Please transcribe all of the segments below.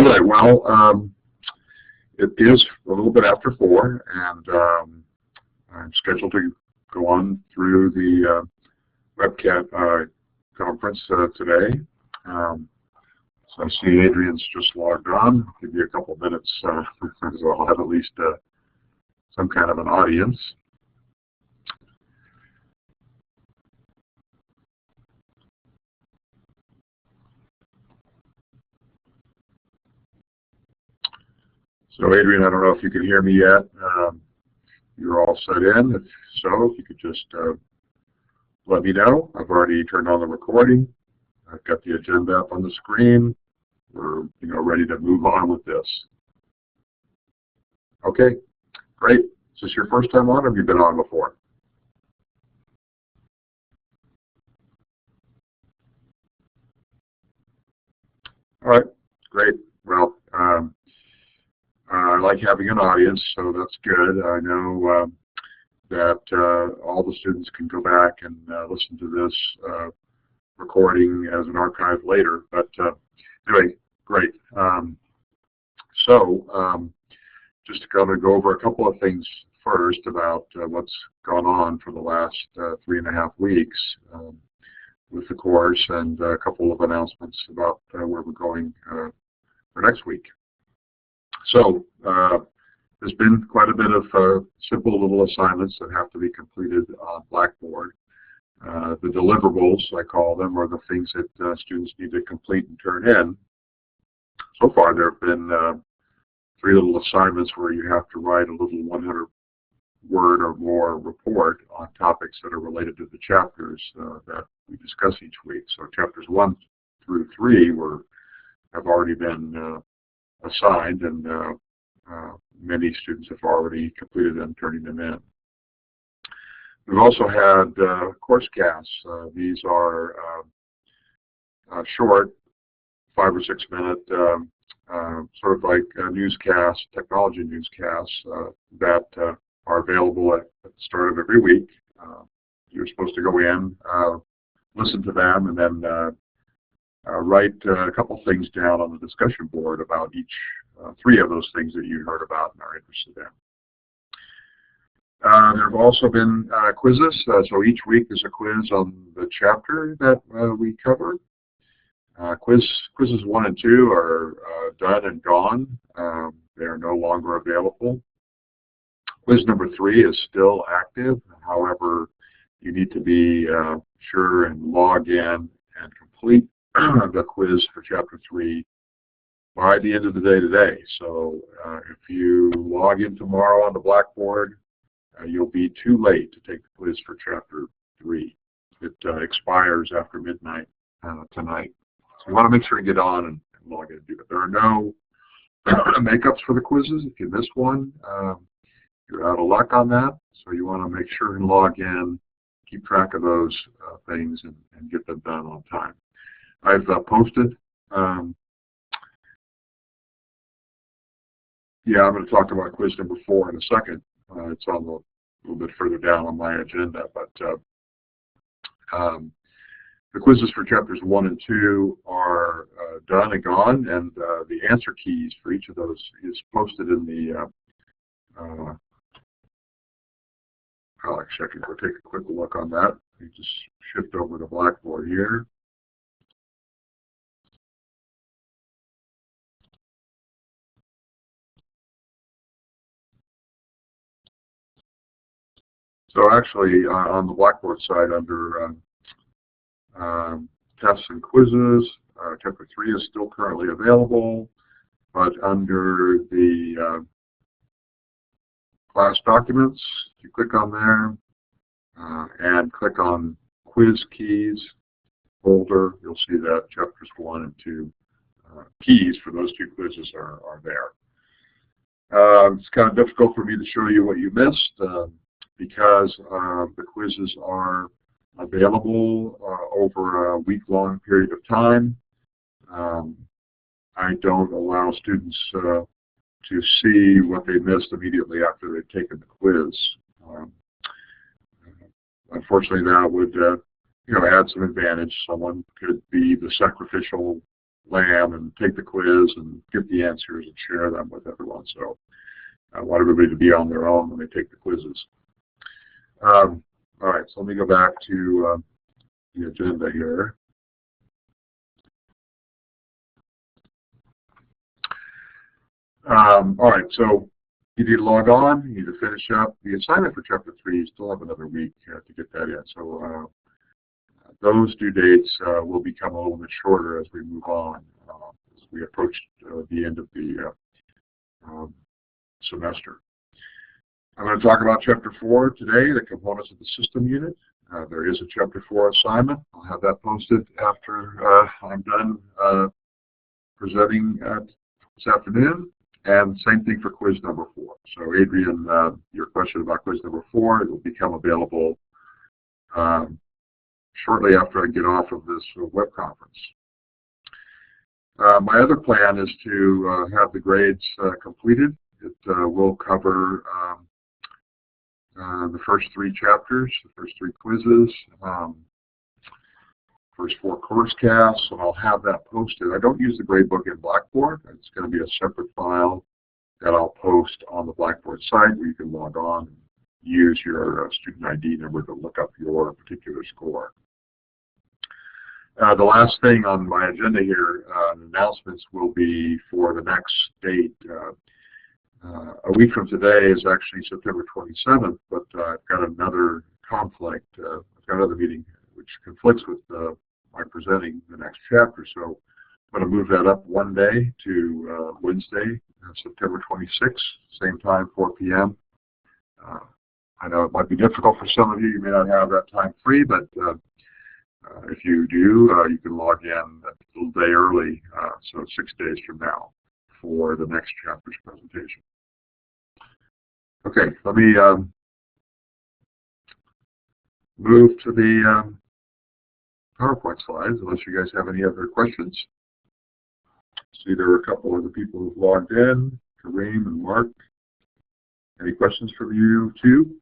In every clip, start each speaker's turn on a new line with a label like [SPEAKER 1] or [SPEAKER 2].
[SPEAKER 1] All right, well, it is a little bit after 4, and I'm scheduled to go on through the webcast conference today. So I see Adrian's just logged on. I'll give you a couple minutes so I'll have at least some kind of an audience. So Adrian, I don't know if you can hear me yet. You're all set in. If so, if you could just let me know. I've already turned on the recording. I've got the agenda up on the screen. We're ready to move on with this. Okay, great. Is this your first time on, or have you been on before? All right, great. Well, I like having an audience, so that's good. I know that all the students can go back and listen to this recording as an archive later. But anyway, great. Just to kind of go over a couple of things first about what's gone on for the last 3.5 weeks with the course, and a couple of announcements about where we're going for next week. So there's been quite a bit of simple little assignments that have to be completed on Blackboard. The deliverables, I call them, are the things that students need to complete and turn in. So far there have been 3 little assignments where you have to write a little 100-word or more report on topics that are related to the chapters that we discuss each week. So chapters 1 through 3 have already been assigned, and many students have already completed them, turning them in. We've also had course casts. These are short, 5 or 6 minute, sort of like newscasts, technology newscasts that are available at the start of every week. You're supposed to go in, listen to them, and then write a couple things down on the discussion board about each 3 of those things that you heard about and are interested in. There have also been quizzes, so each week there's a quiz on the chapter that we cover. Quizzes 1 and 2 are done and gone. They are no longer available. Quiz number 3 is still active. However, you need to be sure and log in and complete the quiz for chapter 3 by the end of the day today. So if you log in tomorrow on the Blackboard, you'll be too late to take the quiz for chapter 3. It expires after midnight tonight. So you want to make sure you get on and log in and do it. There are no makeups for the quizzes. If you miss one, you're out of luck on that. So you want to make sure and log in, keep track of those things, and get them done on time. I've posted. Yeah, I'm going to talk about quiz number 4 in a second. It's on a little bit further down on my agenda, but the quizzes for chapters 1 and 2 are done and gone, and the answer keys for each of those is posted in the. Actually, I can go take a quick look on that. You just shift over to Blackboard here. So actually, on the Blackboard side, under tests and quizzes, chapter 3 is still currently available, but under the class documents, if you click on there and click on quiz keys folder, you'll see that chapters 1 and 2 keys for those 2 quizzes are there. It's kind of difficult for me to show you what you missed because the quizzes are available over a week-long period of time. I don't allow students to see what they missed immediately after they've taken the quiz. Unfortunately, that would add some advantage. Someone could be the sacrificial lamb and take the quiz and get the answers and share them with everyone. So I want everybody to be on their own when they take the quizzes. All right, so let me go back to the agenda here. All right, so you need to log on, you need to finish up the assignment for Chapter 3. You still have another week to get that in. So those due dates will become a little bit shorter as we move on, as we approach the end of the semester. I'm going to talk about Chapter 4 today, the components of the system unit. There is a Chapter 4 assignment. I'll have that posted after I'm done presenting this afternoon. And same thing for quiz number 4. So Adrian, your question about quiz number 4, it will become available shortly after I get off of this web conference. My other plan is to have the grades completed. It will cover the first 3 chapters, the first 3 quizzes, first 4 course casts, and I'll have that posted. I don't use the gradebook in Blackboard. It's going to be a separate file that I'll post on the Blackboard site where you can log on and use your student ID number to look up your particular score. The last thing on my agenda here, announcements will be for the next date. A week from today is actually September 27th, but I've got another conflict. I've got another meeting which conflicts with my presenting the next chapter, so I'm going to move that up one day to Wednesday, September 26th, same time, 4 p.m. I know it might be difficult for some of you. You may not have that time free, but if you do, you can log in a little day early, so 6 days from now, for the next chapter's presentation. Okay, let me move to the PowerPoint slides, unless you guys have any other questions. See, there are a couple of the people who've logged in, Kareem and Mark. Any questions from you too?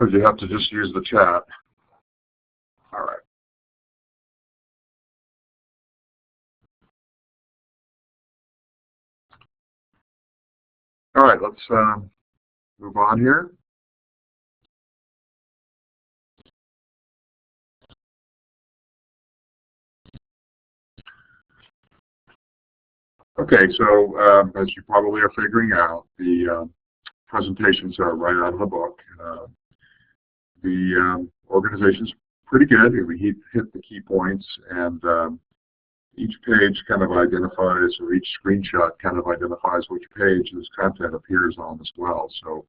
[SPEAKER 1] Or do you have to just use the chat? All right. All right, let's move on here. Okay, so as you probably are figuring out, the presentations are right out of the book. The organization's pretty good. We hit the key points, and each page kind of identifies, or each screenshot kind of identifies which page this content appears on as well. So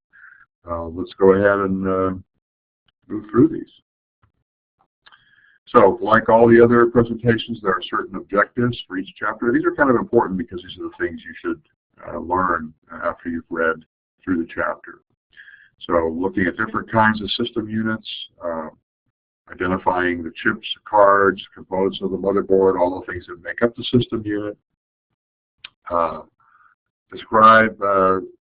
[SPEAKER 1] let's go ahead and move through these. So like all the other presentations, there are certain objectives for each chapter. These are kind of important because these are the things you should learn after you've read through the chapter. So looking at different kinds of system units, identifying the chips, cards, components of the motherboard, all the things that make up the system unit. Describe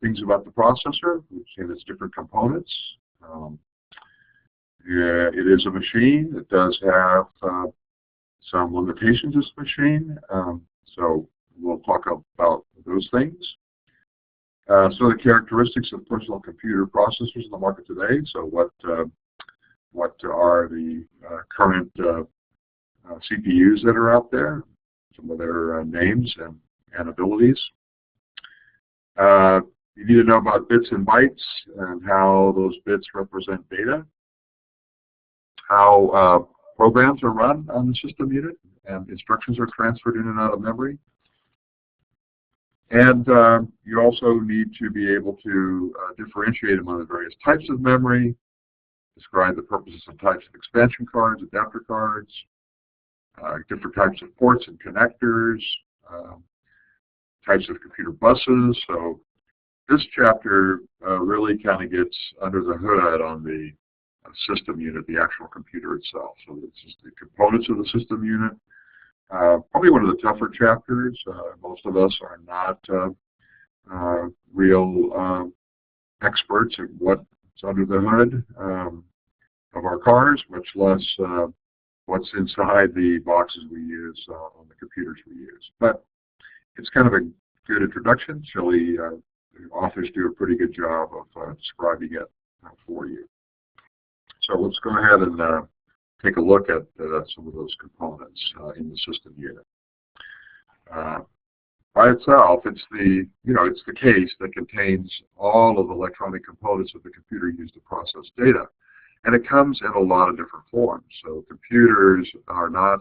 [SPEAKER 1] things about the processor and its different components. It is a machine. It does have some limitations as a machine, so we'll talk about those things. So the characteristics of personal computer processors in the market today. So what are the current CPUs that are out there, some of their names and abilities. You need to know about bits and bytes and how those bits represent data. How programs are run on the system unit and instructions are transferred in and out of memory. And you also need to be able to differentiate among the various types of memory, describe the purposes and types of expansion cards, adapter cards, different types of ports and connectors, types of computer buses. So this chapter really kind of gets under the hood on the system unit, the actual computer itself. So it's just the components of the system unit. Probably one of the tougher chapters. Most of us are not real experts at what's under the hood of our cars, much less what's inside the boxes we use on the computers we use. But it's kind of a good introduction. Shelley, the authors do a pretty good job of describing it for you. So let's go ahead and take a look at some of those components in the system unit. By itself, it's the case that contains all of the electronic components of the computer used to process data. And it comes in a lot of different forms. So computers are not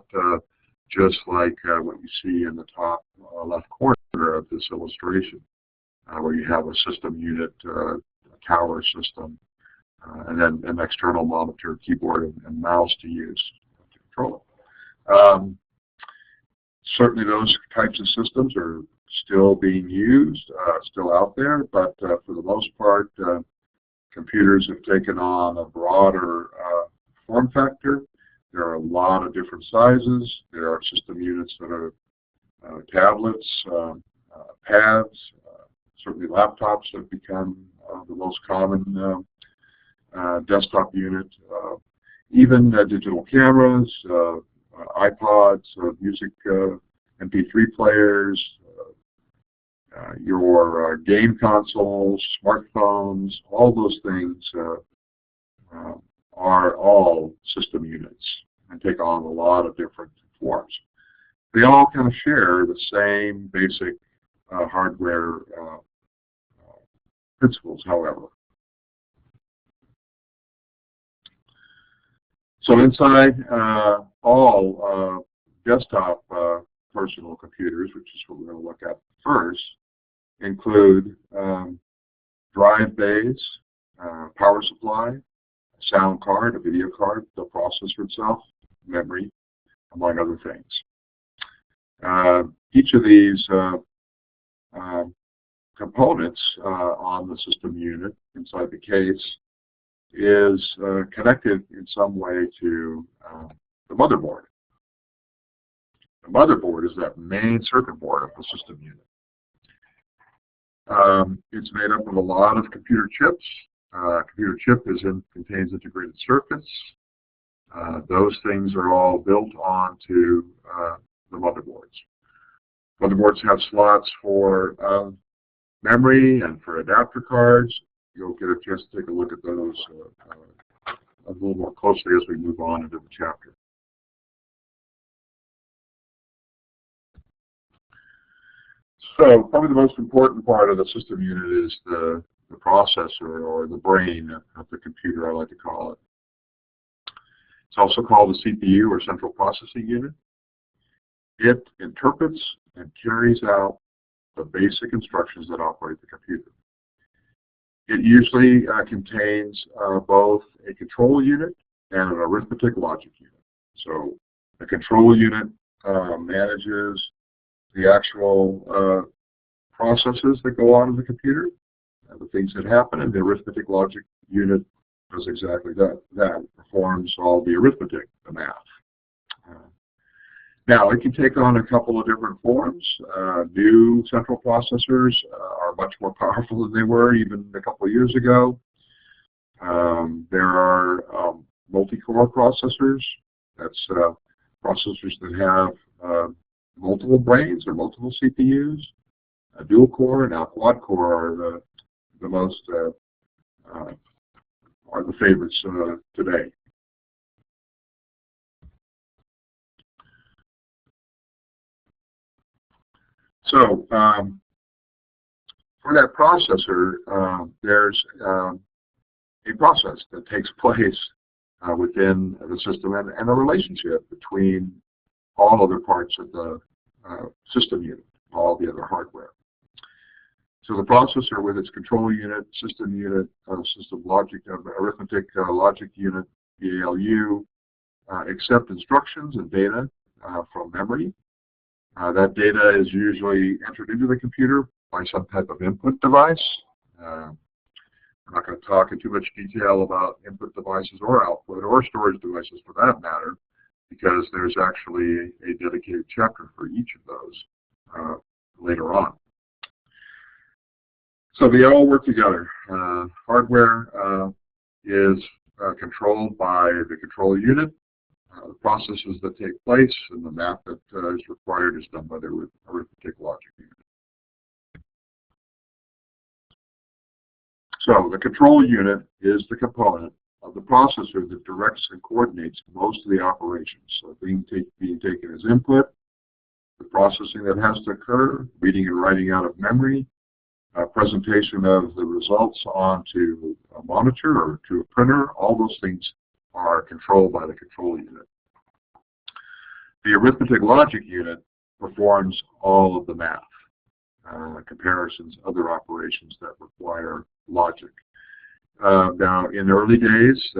[SPEAKER 1] just like what you see in the top left corner of this illustration, where you have a system unit, a tower system, and then an external monitor, keyboard, and mouse to use to control it. Certainly those types of systems are still being used, still out there, but for the most part, computers have taken on a broader form factor. There are a lot of different sizes. There are system units that are tablets, pads, certainly laptops have become the most common desktop unit. Even digital cameras, iPods, music MP3 players, your game consoles, smartphones, all those things are all system units and take on a lot of different forms. They all kind of share the same basic hardware principles, however. So inside all desktop personal computers, which is what we're going to look at first, include drive bays, power supply, a sound card, a video card, the processor itself, memory, among other things. Each of these components on the system unit inside the case is connected in some way to the motherboard. The motherboard is that main circuit board of the system unit. It's made up of a lot of computer chips. Computer chip contains integrated circuits. Those things are all built onto the motherboards. Motherboards have slots for memory and for adapter cards. You'll get a chance to take a look at those a little more closely as we move on into the chapter. So probably the most important part of the system unit is the processor, or the brain of the computer, I like to call it. It's also called the CPU, or central processing unit. It interprets and carries out the basic instructions that operate the computer. It usually contains both a control unit and an arithmetic logic unit. So the control unit manages the actual processes that go on in the computer, the things that happen, and the arithmetic logic unit does exactly that. It performs all the arithmetic, the math. Now, it can take on a couple of different forms. New central processors are much more powerful than they were even a couple of years ago. There are multi-core processors. That's processors that have multiple brains or multiple CPUs. Dual core and now quad core are the most are the favorites today. So for that processor, there's a process that takes place within the system, and a relationship between all other parts of the system unit, all the other hardware. So the processor, with its control unit, system unit, system logic, arithmetic logic unit, the ALU, accept instructions and data from memory. That data is usually entered into the computer by some type of input device. I'm not going to talk in too much detail about input devices or output or storage devices for that matter, because there's actually a dedicated chapter for each of those later on. So they all work together. Hardware is controlled by the control unit. the processes that take place, and the math that is required is done by the arithmetic logic unit. So the control unit is the component of the processor that directs and coordinates most of the operations. So being taken as input, the processing that has to occur, reading and writing out of memory, presentation of the results onto a monitor or to a printer, all those things are controlled by the control unit. The arithmetic logic unit performs all of the math, comparisons, other operations that require logic. Now, in the early days,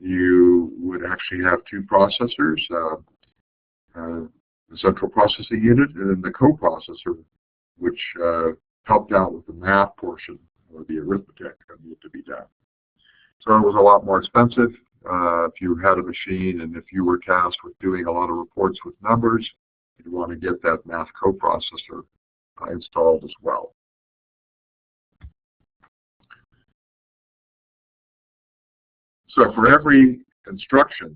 [SPEAKER 1] you would actually have two processors, the central processing unit and then the coprocessor, which helped out with the math portion or the arithmetic that needed to be done. So it was a lot more expensive. If you had a machine and if you were tasked with doing a lot of reports with numbers, you'd want to get that math coprocessor installed as well. So for every instruction,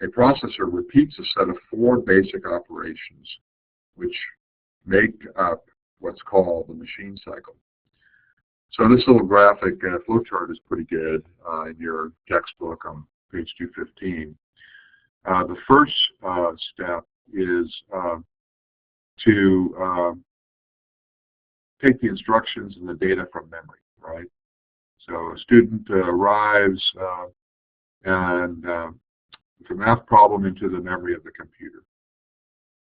[SPEAKER 1] a processor repeats a set of 4 basic operations which make up what's called the machine cycle. So this little graphic flowchart is pretty good in your textbook on page 215. The first step is to take the instructions and the data from memory, right? So a student arrives and with a math problem into the memory of the computer.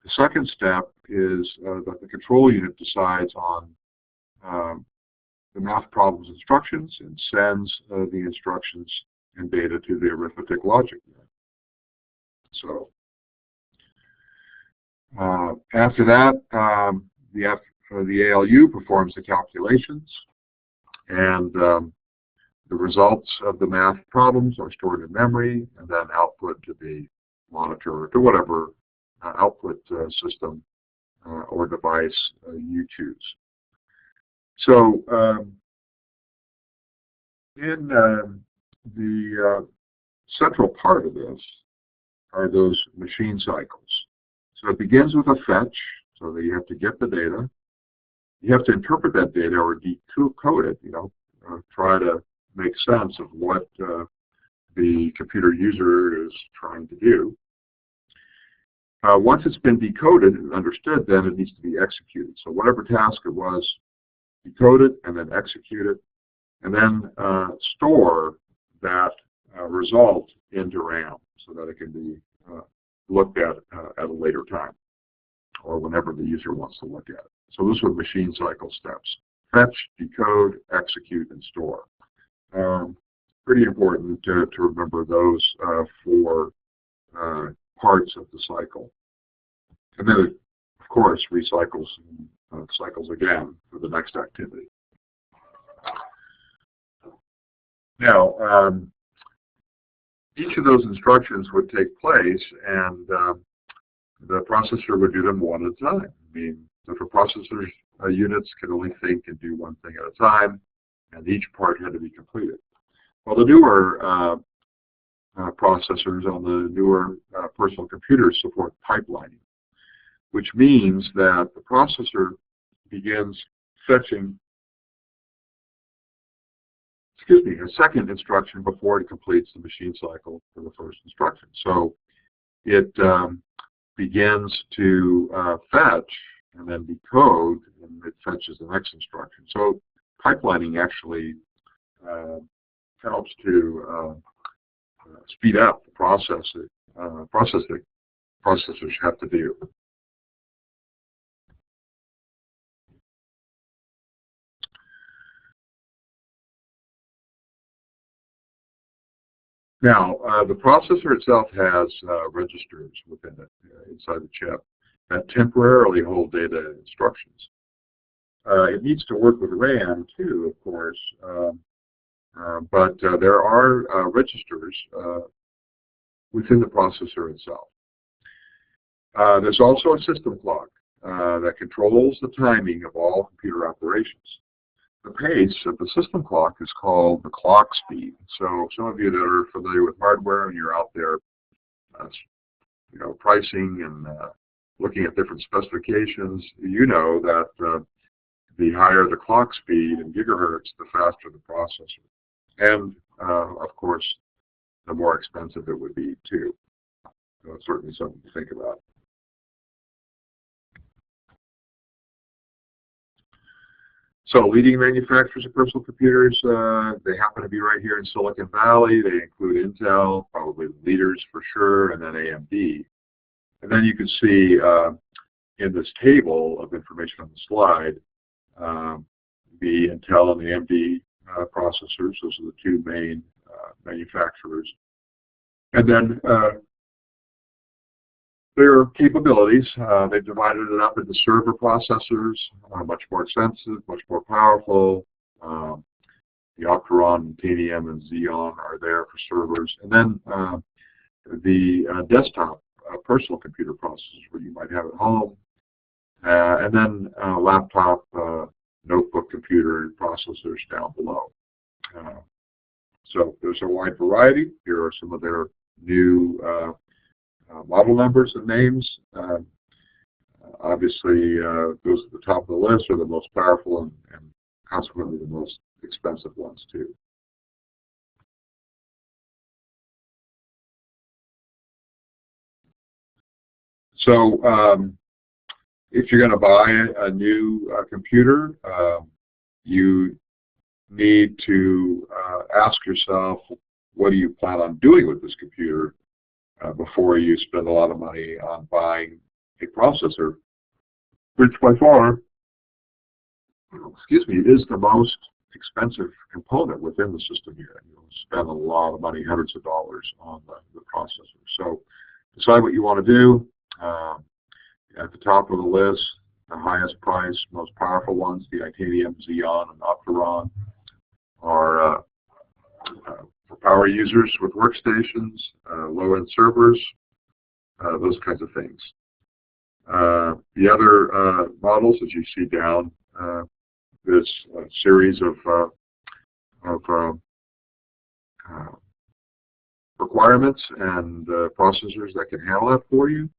[SPEAKER 1] The second step is that the control unit decides on the math problem's instructions and sends the instructions and data to the arithmetic logic unit. So after that, the ALU performs the calculations, and the results of the math problems are stored in memory and then output to the monitor or to whatever output system or device you choose. So in the central part of this are those machine cycles. So it begins with a fetch, so that you have to get the data. You have to interpret that data or decode it, try to make sense of what the computer user is trying to do. Once it's been decoded and understood, then it needs to be executed. So whatever task it was, decode it and then execute it, and then store that result into RAM so that it can be looked at a later time or whenever the user wants to look at it. So those are machine cycle steps: fetch, decode, execute, and store. Pretty important to remember those 4 parts of the cycle. And then it, of course, recycles and cycles again for the next activity. Now, each of those instructions would take place, and the processor would do them one at a time. I mean, different processor units can only think and do one thing at a time, and each part had to be completed. Well, the newer processors on the newer personal computers support pipelining, which means that the processor begins fetching a second instruction before it completes the machine cycle for the first instruction. So it begins to fetch and then decode, and it fetches the next instruction. So pipelining actually helps to speed up the process that processors have to do. Now, the processor itself has registers within it, inside the chip, that temporarily hold data instructions. It needs to work with RAM too, of course, but there are registers within the processor itself. There's also a system clock that controls the timing of all computer operations. The pace of the system clock is called the clock speed. So some of you that are familiar with hardware and you're out there pricing and looking at different specifications, you know that the higher the clock speed in gigahertz, the faster the processor. And, of course, the more expensive it would be, too. So it's certainly something to think about. So leading manufacturers of personal computers, they happen to be right here in Silicon Valley. They include Intel, probably the leaders for sure, and then AMD. And then you can see in this table of information on the slide, the Intel and the AMD processors. Those are the two main manufacturers. And then their capabilities, they've divided it up into server processors, much more expensive, much more powerful. The Opteron, Titanium, and Xeon are there for servers. And then the desktop personal computer processors where you might have at home. And then laptop, notebook computer processors down below. So there's a wide variety. Here are some of their new model numbers and names. Obviously, those at the top of the list are the most powerful and consequently the most expensive ones, too. So if you're going to buy a new computer, you need to ask yourself, what do you plan on doing with this computer before you spend a lot of money on buying a processor, which by far, is the most expensive component within the system here. You'll spend a lot of money, hundreds of dollars, on the processor. So decide what you want to do. At the top of the list, the highest price, most powerful ones, the Titanium, Xeon, and Opteron, are for power users with workstations, low-end servers, those kinds of things. The other models, as you see down this series of requirements and processors that can handle that for you,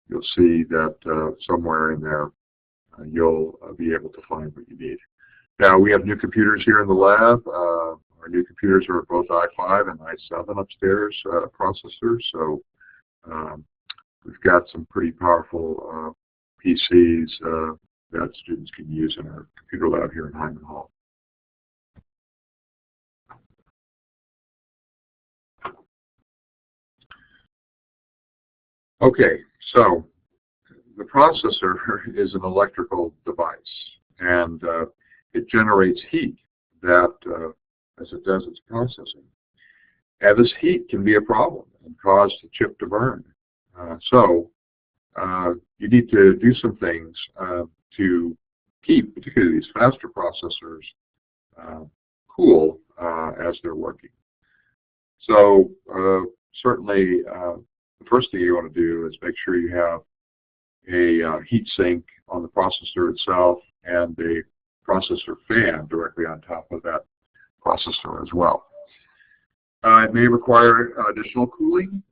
[SPEAKER 1] you'll see that somewhere in there you'll be able to find what you need. Now, we have new computers here in the lab. Our new computers are both i5 and i7 upstairs processors, so we've got some pretty powerful PCs that students can use in our computer lab here in Hyman Hall. Okay, so the processor is an electrical device, and it generates heat that, as it does its processing. And this heat can be a problem and cause the chip to burn. So you need to do some things to keep, particularly these faster processors, cool as they're working. So certainly, the first thing you want to do is make sure you have a heat sink on the processor itself and a processor fan directly on top of that processor as well. It may require additional cooling.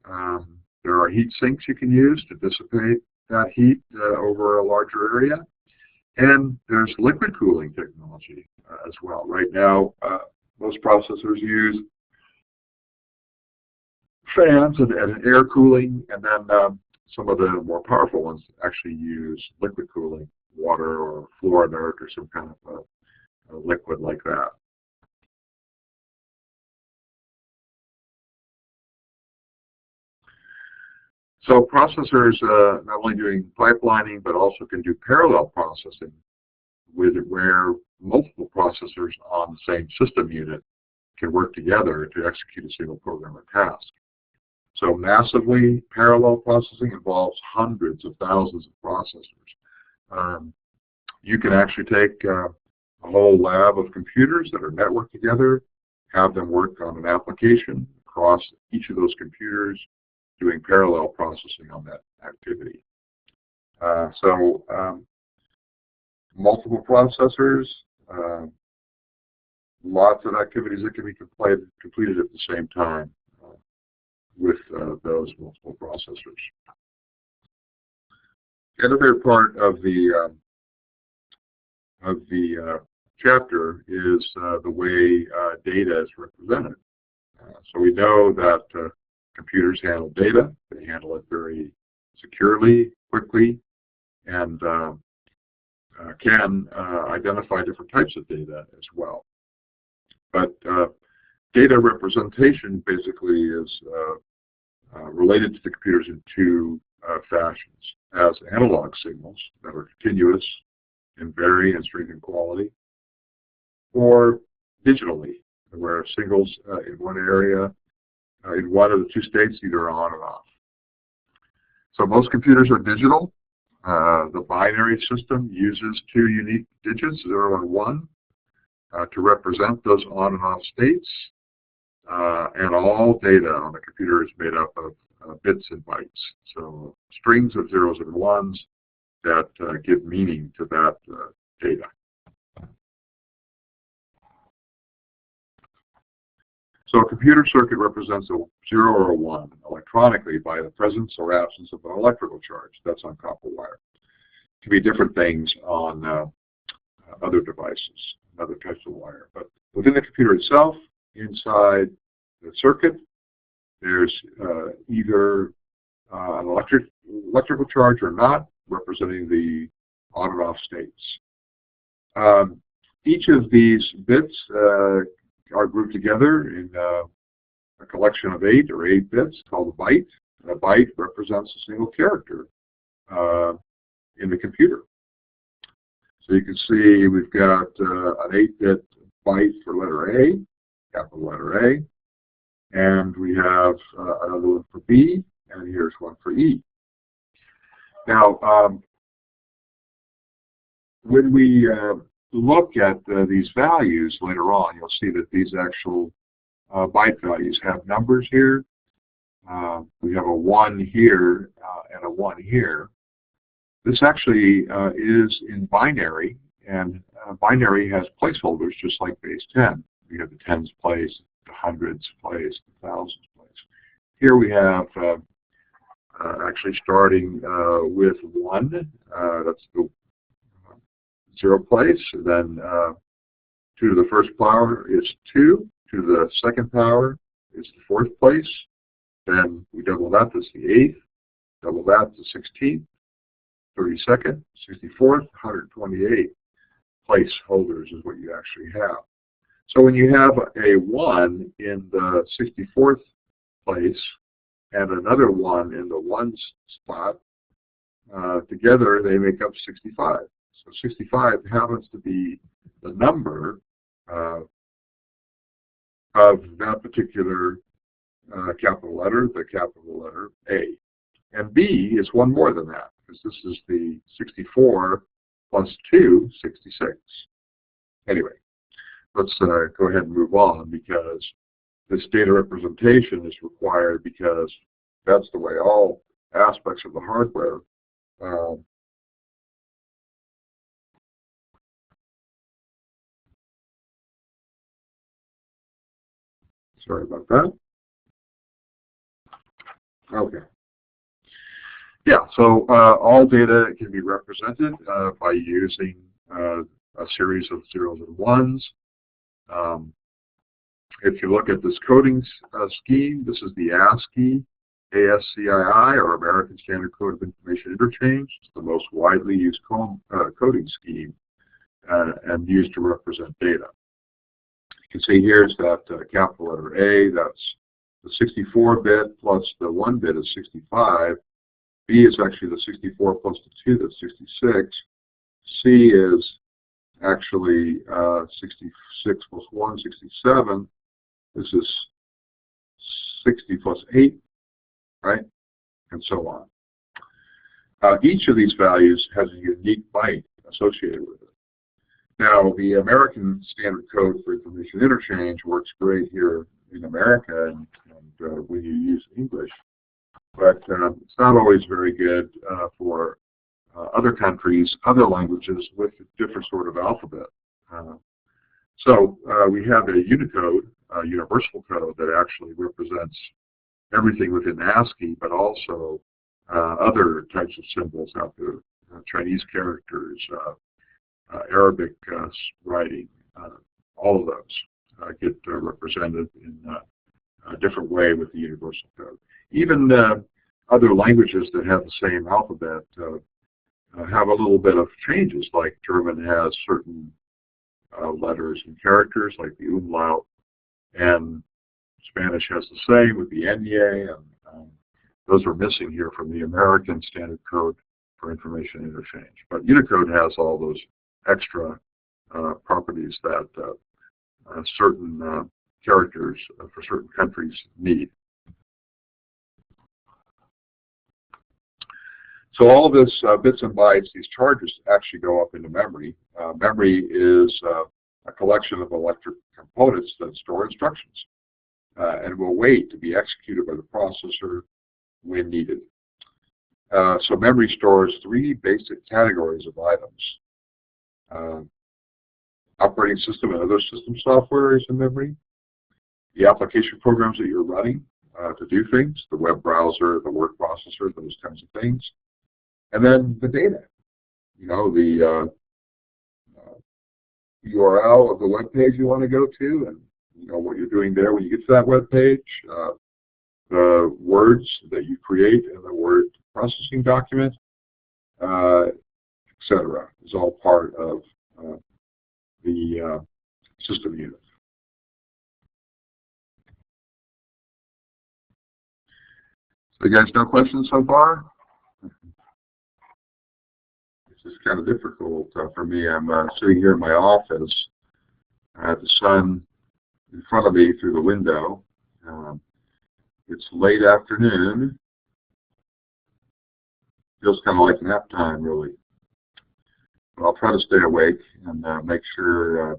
[SPEAKER 1] There are heat sinks you can use to dissipate that heat over a larger area. And there's liquid cooling technology as well. Right now, most processors use fans and air cooling, and then some of the more powerful ones actually use liquid cooling, water or floor inert or some kind of a liquid like that. So processors not only doing pipelining, but also can do parallel processing, where multiple processors on the same system unit can work together to execute a single program or task. So massively parallel processing involves hundreds of thousands of processors. You can actually take a whole lab of computers that are networked together, have them work on an application across each of those computers, doing parallel processing on that activity. So multiple processors, lots of activities that can be completed at the same time with those multiple processors. Another part of the chapter is the way data is represented. So we know that computers handle data. They handle it very securely, quickly, and can identify different types of data as well. But data representation basically is related to the computers in two fashions: as analog signals that are continuous and vary in strength and quality, or digitally, where signals in one area, in one of the two states, either on or off. So most computers are digital. The binary system uses two unique digits, 0 and 1, to represent those on and off states. And all data on the computer is made up of bits and bytes. So strings of zeros and ones that give meaning to that data. So a computer circuit represents a 0 or a 1 electronically by the presence or absence of an electrical charge. That's on copper wire. It can be different things on other devices, other types of wire. But within the computer itself, inside the circuit, there's either an electrical charge or not, representing the on and off states. Each of these bits are grouped together in a collection of 8 bits called a byte. A byte represents a single character in the computer. So you can see we've got an 8-bit byte for letter A, capital letter A, and we have another one for B, and here's one for E. Now, when we look at these values later on, you'll see that these actual byte values have numbers here. We have a 1 here and a 1 here. This actually is in binary, and binary has placeholders just like base 10. We have the tens place, the hundreds place, the thousands place. Here we have actually starting with 1, that's the 0 place, then 2 to the first power is 2, 2 to the second power is the 4th place, then we double that, that's the 8th, double that, the 16th, 32nd, 64th, 128 placeholders is what you actually have. So when you have a 1 in the 64th place and another 1 in the 1's spot, together they make up 65. So 65 happens to be the number of that particular capital letter, the capital letter A. And B is one more than that, because this is the 64 plus 2, 66. Anyway, let's go ahead and move on, because this data representation is required because that's the way all aspects of the hardware sorry about that. Okay. Yeah, so all data can be represented by using a series of zeros and ones. If you look at this coding scheme, this is the ASCII, ASCII, or American Standard Code of Information Interchange. It's the most widely used coding scheme and used to represent data. You can see here's that capital letter A, that's the 64-bit plus the 1-bit is 65. B is actually the 64 plus the 2, that's 66. C is actually 66 plus 1, 67. This is 60 plus 8, right? And so on. Each of these values has a unique byte associated with it. Now, the American Standard Code for Information Interchange works great here in America and when you use English, but it's not always very good for other countries, other languages with a different sort of alphabet. So we have a Unicode, a universal code that actually represents everything within ASCII, but also other types of symbols out there, Chinese characters, Arabic writing, all of those get represented in a different way with the universal code. Even other languages that have the same alphabet have a little bit of changes, like German has certain letters and characters, like the umlaut, and Spanish has the same with the enye, and those are missing here from the American Standard Code for Information Interchange. But Unicode has all those extra properties that certain characters for certain countries need. So all of this bits and bytes, these charges actually go up into memory. Memory is a collection of electric components that store instructions and will wait to be executed by the processor when needed. So memory stores three basic categories of items. Operating system and other system software is in memory. The application programs that you're running to do things, the web browser, the word processor, those kinds of things. And then the data, you know, the URL of the web page you want to go to, and you know what you're doing there when you get to that web page, the words that you create in the word processing document, etc., is all part of the system unit. So you guys, no questions so far? It's kind of difficult for me. I'm sitting here in my office. I have the sun in front of me through the window. It's late afternoon. Feels kind of like nap time, really. But I'll try to stay awake and make sure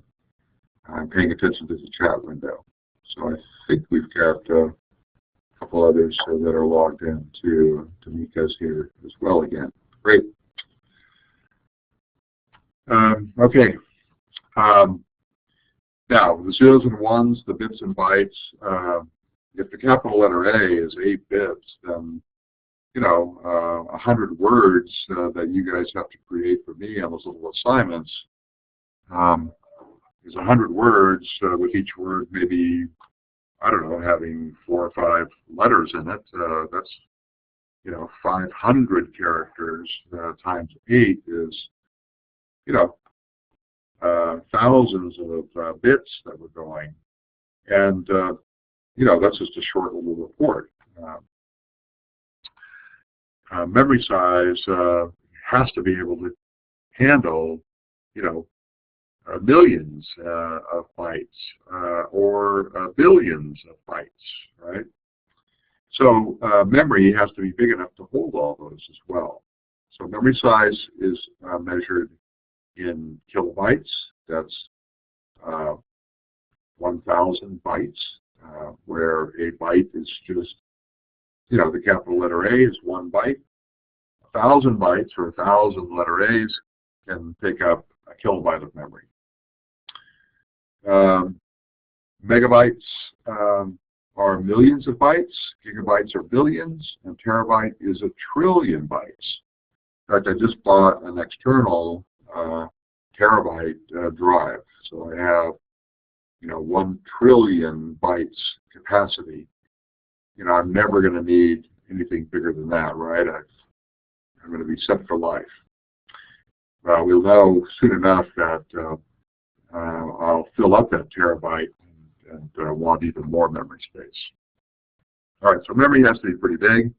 [SPEAKER 1] I'm paying attention to the chat window. So I think we've got a couple others that are logged in to meet us here as well again. Great. Okay. Now, the zeros and ones, the bits and bytes, if the capital letter A is 8 bits, then, you know, 100 words that you guys have to create for me on those little assignments is 100 words with each word maybe, I don't know, having 4 or 5 letters in it. That's, you know, 500 characters times 8 is, you know, thousands of bits that were going. And, you know, that's just a short little report. Memory size has to be able to handle, you know, millions of bytes or billions of bytes, right? So memory has to be big enough to hold all those as well. So memory size is measured in kilobytes. That's 1,000 bytes, where a byte is just, you know, the capital letter A is 1 byte. 1,000 bytes or 1,000 letter A's can take up a kilobyte of memory. Megabytes are millions of bytes, gigabytes are billions, and terabyte is 1 trillion bytes. In fact, I just bought an external terabyte drive, so I have, you know, 1 trillion bytes capacity. You know, I'm never going to need anything bigger than that, right? I'm going to be set for life. We'll know soon enough that I'll fill up that terabyte and want even more memory space. All right, so memory has to be pretty big.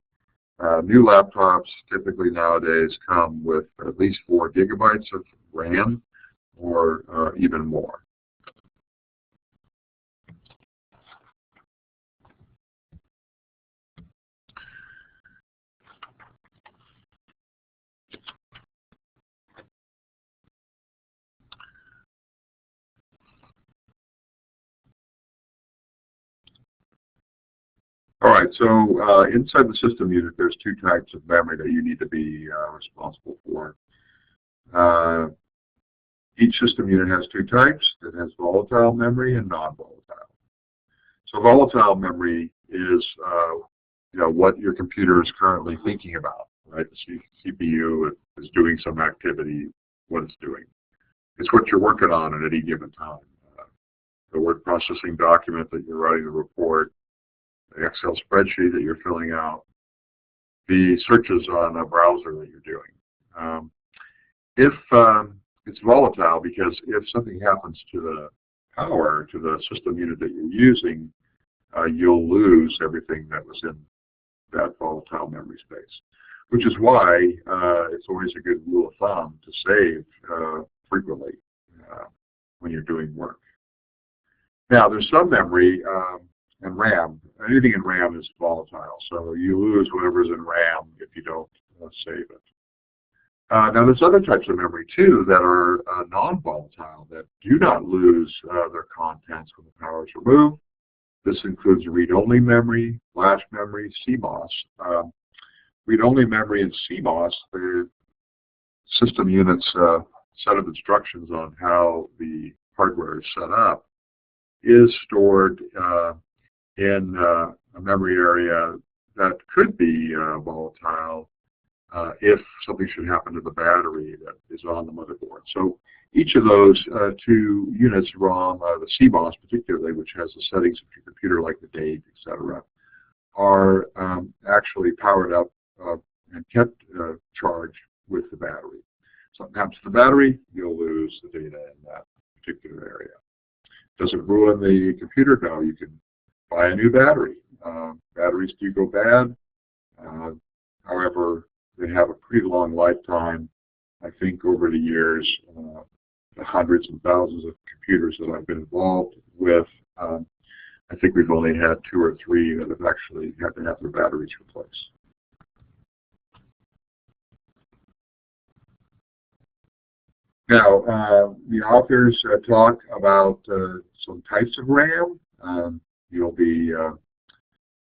[SPEAKER 1] New laptops typically nowadays come with at least 4 gigabytes of RAM or even more. All right, so inside the system unit, there's 2 types of memory that you need to be responsible for. Each system unit has 2 types. It has volatile memory and non-volatile. So volatile memory is what your computer is currently thinking about, right? The CPU is doing some activity, what it's doing. It's what you're working on at any given time. The word processing document that you're writing the report, the Excel spreadsheet that you're filling out, the searches on a browser that you're doing. If it's volatile, because if something happens to the power, to the system unit that you're using, you'll lose everything that was in that volatile memory space, which is why it's always a good rule of thumb to save frequently when you're doing work. Now, there's some memory and RAM. Anything in RAM is volatile, so you lose whatever's in RAM if you don't save it. Now, there's other types of memory, too, that are non-volatile, that do not lose their contents when the power is removed. This includes read-only memory, flash memory, CMOS. Read-only memory and CMOS, the system unit's set of instructions on how the hardware is set up, is stored in a memory area that could be volatile if something should happen to the battery that is on the motherboard. So each of those two units, ROM, the CMOS particularly, which has the settings of your computer like the date, etc., are actually powered up and kept charged with the battery. Something happens to the battery, you'll lose the data in that particular area. Does it ruin the computer? No, you can buy a new battery. Batteries do go bad. However, they have a pretty long lifetime. I think over the years, the hundreds and thousands of computers that I've been involved with, I think we've only had 2 or 3 that have actually had to have their batteries replaced. Now, the authors talk about some types of RAM. You'll be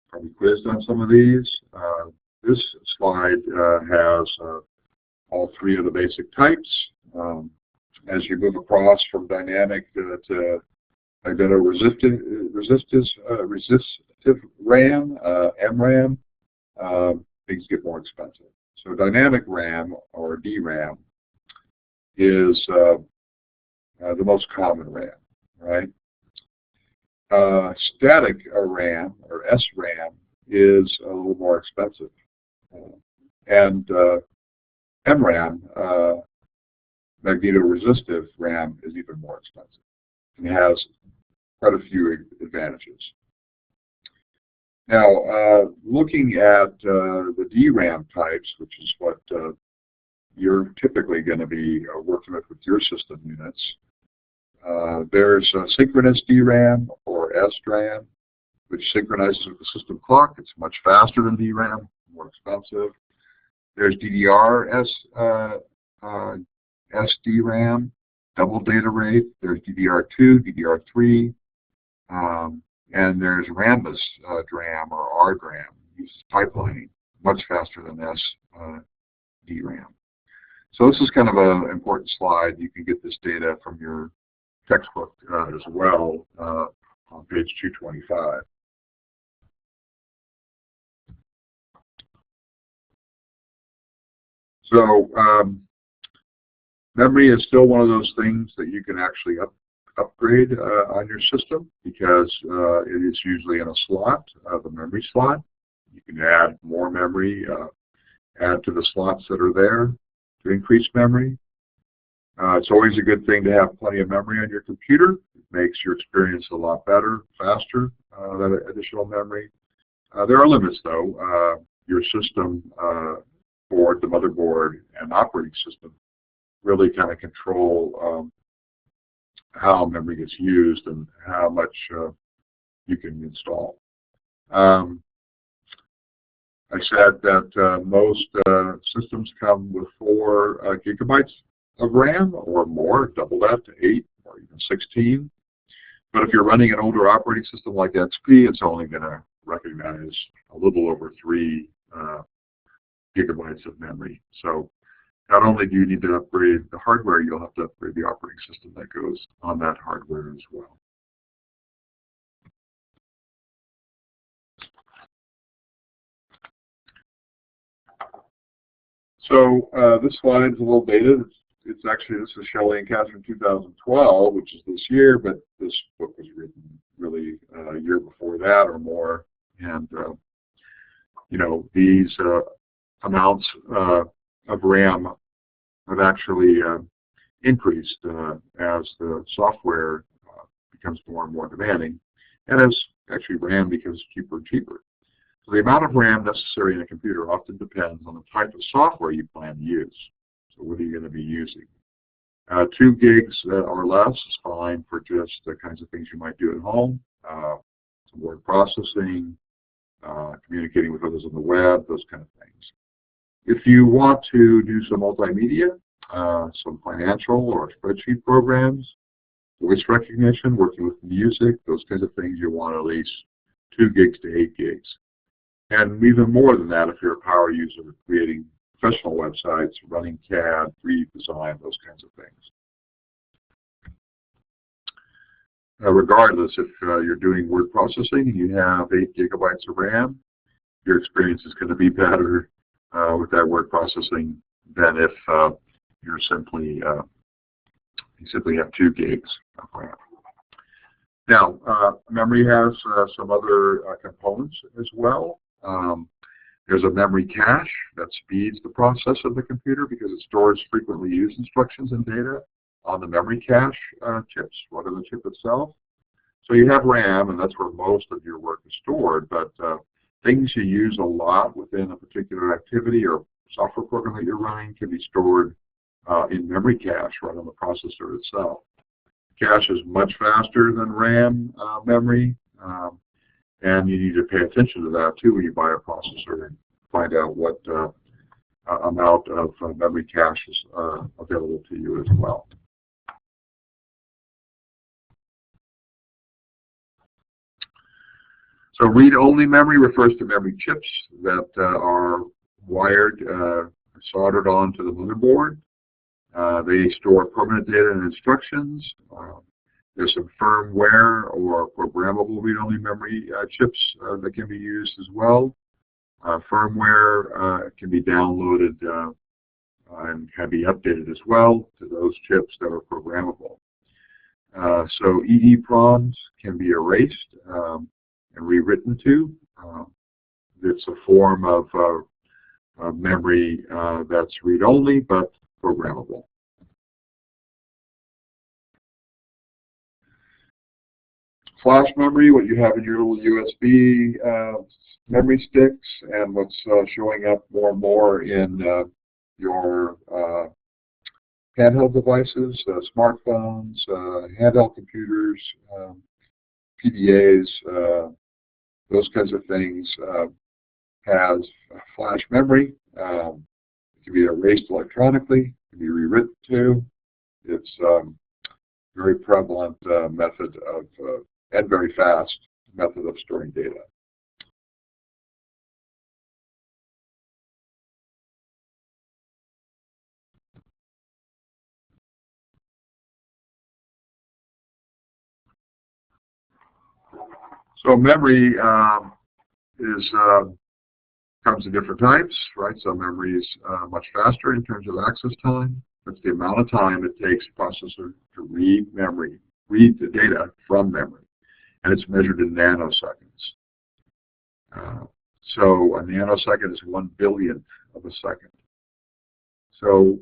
[SPEAKER 1] probably quizzed on some of these. This slide has all 3 of the basic types. As you move across from dynamic to magnetoresistive RAM, MRAM, things get more expensive. So dynamic RAM, or DRAM, is the most common RAM, right? Static RAM, or SRAM, is a little more expensive. And MRAM, magnetoresistive RAM, is even more expensive and has quite a few advantages. Now, looking at the DRAM types, which is what you're typically going to be working with your system units, there's synchronous DRAM, or SRAM, which synchronizes with the system clock. It's much faster than DRAM, more expensive. There's DDR SDRAM, double data rate. There's DDR2, DDR3, and there's Rambus DRAM, or RDRAM, uses pipelining, much faster than SDRAM. So this is kind of an important slide. You can get this data from your textbook as well on page 225. So memory is still one of those things that you can actually upgrade on your system, because it is usually in a slot, the memory slot. You can add more memory, add to the slots that are there to increase memory. It's always a good thing to have plenty of memory on your computer. It makes your experience a lot better, faster, that additional memory. There are limits, though. Your system board, the motherboard, and operating system really kind of control how memory gets used and how much you can install. I said that most systems come with 4 gigabytes of RAM or more, double that to 8 or even 16. But if you're running an older operating system like XP, it's only going to recognize a little over 3 gigabytes of memory. So not only do you need to upgrade the hardware, you'll have to upgrade the operating system that goes on that hardware as well. So this slide is a little dated. It's actually, this is Shelley and Catherine 2012, which is this year, but this book was written really a year before that or more. And, you know, these amounts of RAM have actually increased as the software becomes more and more demanding, and as actually RAM becomes cheaper and cheaper. So the amount of RAM necessary in a computer often depends on the type of software you plan to use. So what are you going to be using? 2 gigs or less is fine for just the kinds of things you might do at home, some word processing, communicating with others on the web, those kind of things. If you want to do some multimedia, some financial or spreadsheet programs, voice recognition, working with music, those kinds of things, you want at least 2 gigs to 8 gigs. And even more than that if you're a power user creating professional websites, running CAD, 3D design, those kinds of things. Regardless, if you're doing word processing and you have 8 gigabytes of RAM, your experience is going to be better with that word processing than if you simply have 2 gigs of RAM. Now, memory has some other components as well. There's a memory cache that speeds the process of the computer because it stores frequently used instructions and data on the memory cache chips, rather than the chip itself. So you have RAM, and that's where most of your work is stored, but things you use a lot within a particular activity or software program that you're running can be stored in memory cache right on the processor itself. Cache is much faster than RAM memory, and you need to pay attention to that too when you buy a processor and find out what amount of memory cache is available to you as well. So read-only memory refers to memory chips that are wired, soldered onto the motherboard. They store permanent data and instructions. There's some firmware or programmable read-only memory chips that can be used as well. Firmware can be downloaded and can be updated as well to those chips that are programmable. So EEPROMs can be erased and rewritten to. It's a form of memory that's read-only but programmable. Flash memory, what you have in your little USB memory sticks, and what's showing up more and more in your handheld devices, smartphones, handheld computers, PDAs, those kinds of things, has flash memory. It can be erased electronically, it can be rewritten to. It's a very prevalent method of, and very fast method of storing data. So memory comes in different types, right? So memory is much faster in terms of access time. That's the amount of time it takes a processor to read the data from memory. And it's measured in nanoseconds. So a nanosecond is 1 billionth of a second. So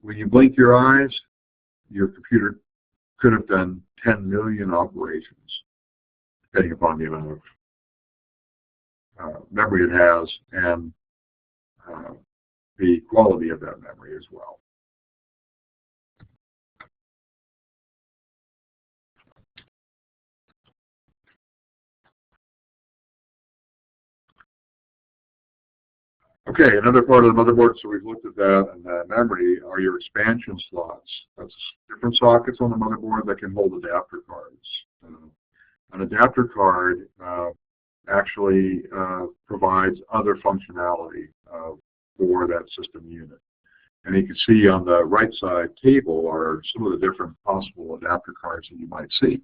[SPEAKER 1] when you blink your eyes, your computer could have done 10 million operations, depending upon the amount of memory it has and the quality of that memory as well. Okay, another part of the motherboard, so we've looked at that, and memory are your expansion slots. That's different sockets on the motherboard that can hold adapter cards. An adapter card actually provides other functionality for that system unit. And you can see on the right side table are some of the different possible adapter cards that you might see.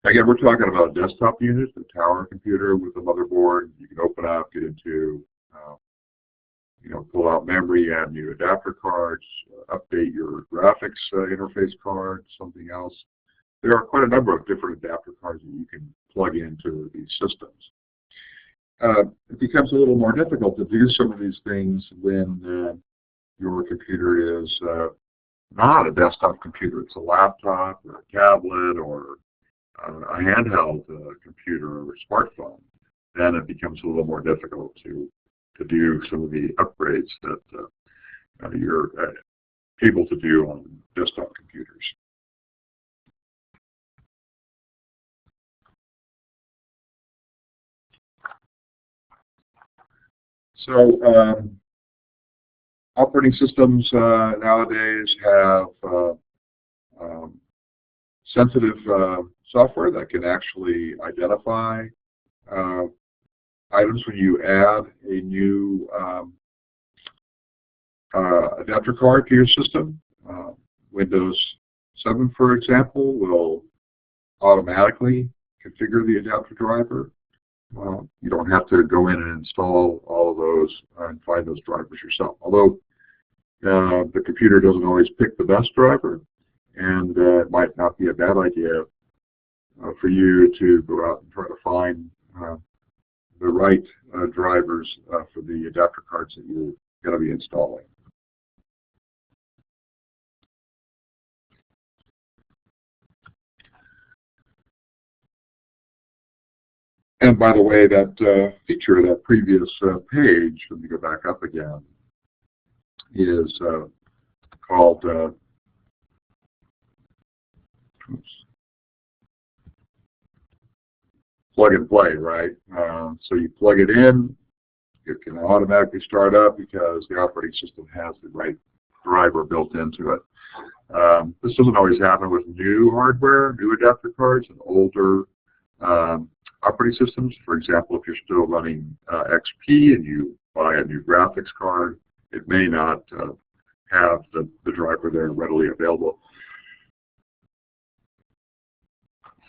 [SPEAKER 1] Again, we're talking about a desktop unit, a tower computer with a motherboard. You can open up, get into pull out memory, add new adapter cards, update your graphics interface card, something else. There are quite a number of different adapter cards that you can plug into these systems. It becomes a little more difficult to do some of these things when your computer is not a desktop computer. It's a laptop or a tablet or a handheld computer or a smartphone. Then it becomes a little more difficult to do some of the upgrades that you're able to do on desktop computers. So operating systems nowadays have sensitive software that can actually identify items when you add a new adapter card to your system. Windows 7, for example, will automatically configure the adapter driver. You don't have to go in and install all of those and find those drivers yourself. Although the computer doesn't always pick the best driver, and it might not be a bad idea for you to go out and try to find the right drivers for the adapter cards that you're going to be installing. And by the way, that feature, that previous page, let me go back up again, is called plug and play, right? So you plug it in, it can automatically start up because the operating system has the right driver built into it. This doesn't always happen with new hardware, new adapter cards, and older operating systems. For example, if you're still running XP and you buy a new graphics card, it may not have the driver there readily available.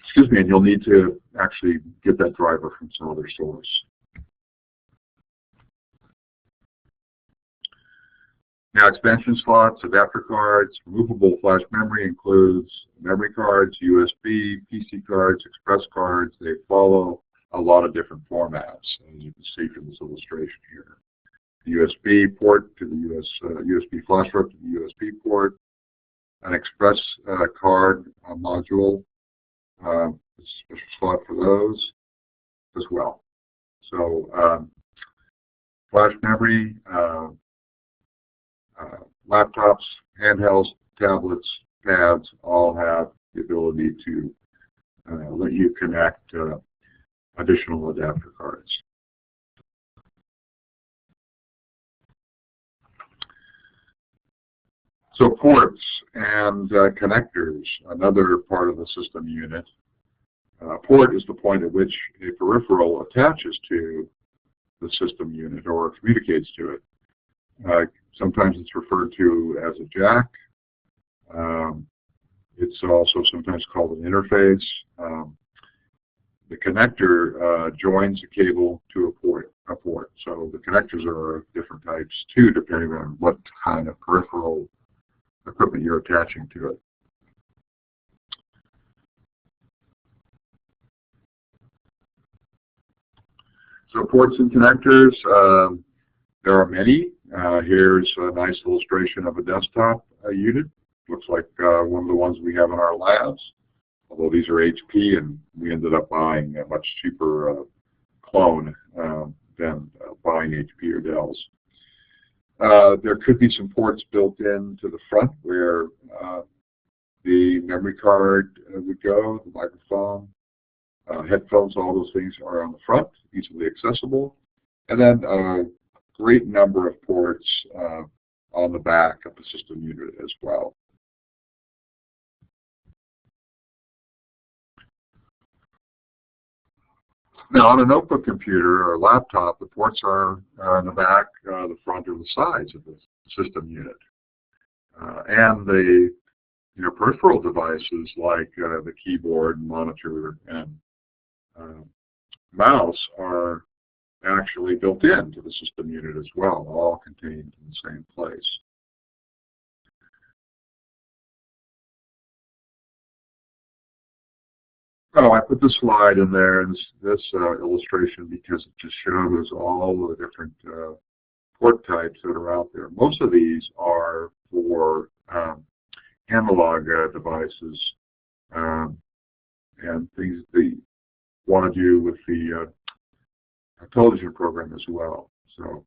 [SPEAKER 1] Excuse me, and you'll need to actually get that driver from some other source. Now, expansion slots, adapter cards, removable flash memory includes memory cards, USB, PC cards, express cards. They follow a lot of different formats, as you can see from this illustration here. The USB port to the USB flash drive to the USB port, an express card module, a special slot for those as well. So flash memory, laptops, handhelds, tablets, pads all have the ability to let you connect additional adapter cards. So ports and connectors, another part of the system unit. Port is the point at which a peripheral attaches to the system unit or communicates to it. Sometimes it's referred to as a jack. It's also sometimes called an interface. The connector joins a cable to a port. So the connectors are of different types too, depending on what kind of peripheral equipment you're attaching to it. So ports and connectors, there are many. Here's a nice illustration of a desktop unit. Looks like one of the ones we have in our labs, although these are HP, and we ended up buying a much cheaper clone than buying HP or Dell's. There could be some ports built into the front where the memory card would go, the microphone, headphones, all those things are on the front, easily accessible. And then a great number of ports on the back of the system unit as well. Now, on a notebook computer or laptop, the ports are on the back, the front, or the sides of the system unit. And the peripheral devices like the keyboard, monitor, and mouse are actually built into the system unit as well, all contained in the same place. Oh, I put this slide in there, and this illustration, because it just shows all the different port types that are out there. Most of these are for analog devices and things they want to do with the television program as well. So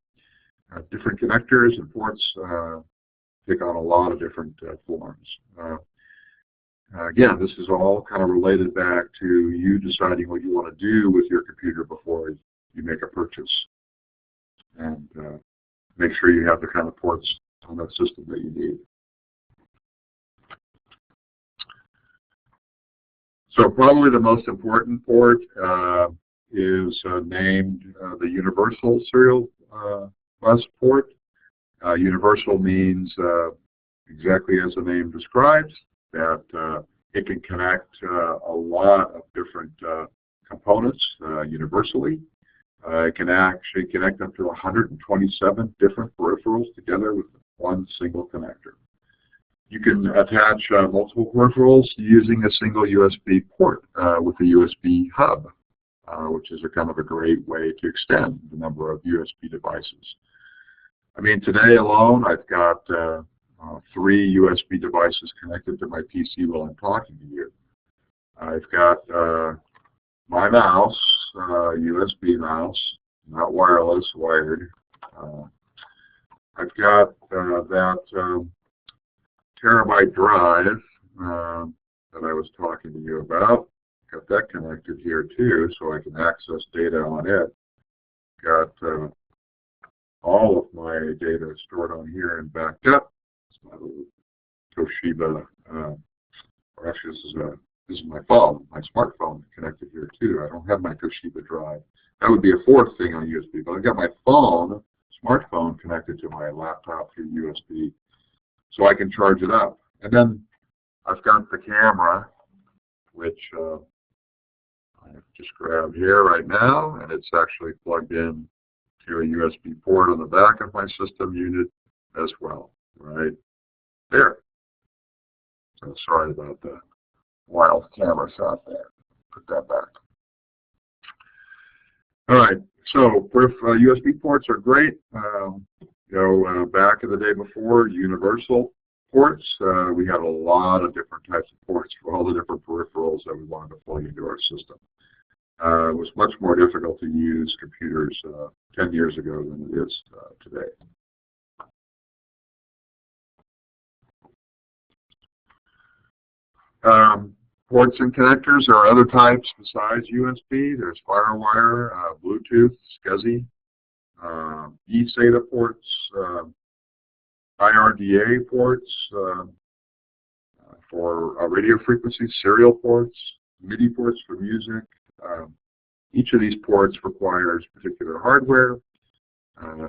[SPEAKER 1] different connectors and ports take on a lot of different forms. Again, this is all kind of related back to you deciding what you want to do with your computer before you make a purchase. And make sure you have the kind of ports on that system that you need. So probably the most important port is named the Universal Serial Bus port. Universal means exactly as the name describes, that it can connect a lot of different components universally. It can actually connect up to 127 different peripherals together with one single connector. You can attach multiple peripherals using a single USB port with a USB hub, which is a kind of a great way to extend the number of USB devices. I mean, today alone, I've got 3 USB devices connected to my PC while I'm talking to you. I've got my mouse, USB mouse, not wireless, wired. I've got that terabyte drive that I was talking to you about. Got that connected here too, so I can access data on it. Got all of my data stored on here and backed up. It's my little Toshiba, or actually this is my phone, my smartphone connected here too. I don't have my Toshiba drive. That would be a 4th thing on USB, but I've got my phone, smartphone connected to my laptop through USB, so I can charge it up. And then I've got the camera, which I've just grabbed here right now, and it's actually plugged in to a USB port on the back of my system unit as well, right there. So sorry about the wild camera shot there. Put that back. All right, so USB ports are great. Back in the day before, universal ports, we had a lot of different types of ports for all the different peripherals that we wanted to plug into our system. It was much more difficult to use computers 10 years ago than it is today. Ports and connectors are other types besides USB. There's FireWire, Bluetooth, SCSI, eSATA ports, IRDA ports for radio frequency, serial ports, MIDI ports for music. Each of these ports requires particular hardware,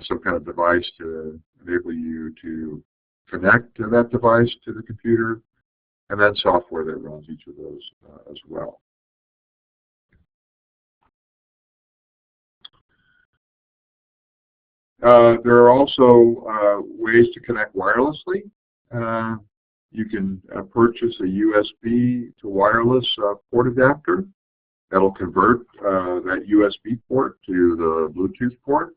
[SPEAKER 1] some kind of device to enable you to connect to that device to the computer, and then software that runs each of those as well. There are also ways to connect wirelessly. You can purchase a USB to wireless port adapter that'll convert that USB port to the Bluetooth port.